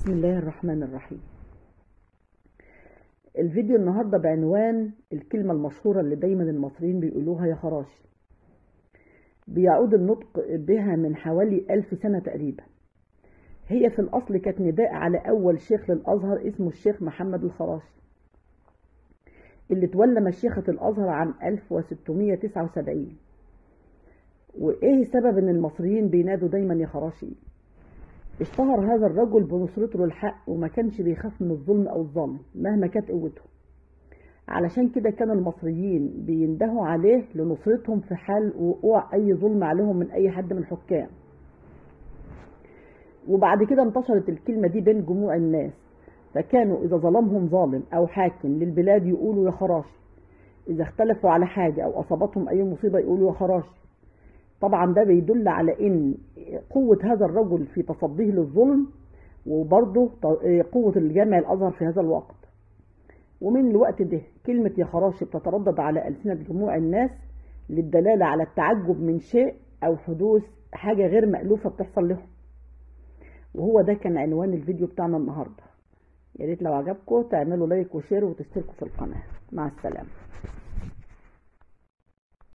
بسم الله الرحمن الرحيم. الفيديو النهاردة بعنوان الكلمة المشهورة اللي دايما المصريين بيقولوها يا خراشي. بيعود النطق بها من حوالي 1000 سنة تقريبا. هي في الأصل كانت نداء على أول شيخ للأزهر اسمه الشيخ محمد الخراشي، اللي تولى مشيخة الأزهر عام 1679. وإيه سبب إن المصريين بينادوا دايما يا خراشي؟ اشتهر هذا الرجل بنصرته للحق، وما كانش بيخاف من الظلم أو الظلم مهما كانت قوته. علشان كده كان المصريين بيندهوا عليه لنصرتهم في حال وقوع أي ظلم عليهم من أي حد من الحكام. وبعد كده انتشرت الكلمة دي بين جموع الناس، فكانوا إذا ظلمهم ظالم أو حاكم للبلاد يقولوا يا خراشي، إذا اختلفوا على حاجة أو أصابتهم أي مصيبة يقولوا يا خراشي. طبعا ده بيدل على ان قوة هذا الرجل في تصديه للظلم، وبرضه قوة الجامع الازهر في هذا الوقت. ومن الوقت ده كلمة يا خراشي بتتردد على ألسنة جموع الناس للدلالة على التعجب من شيء او حدوث حاجة غير مألوفة بتحصل لهم. وهو ده كان عنوان الفيديو بتاعنا النهاردة. يا ريت لو عجبكم تعملوا لايك وشير وتشتركوا في القناة. مع السلامة.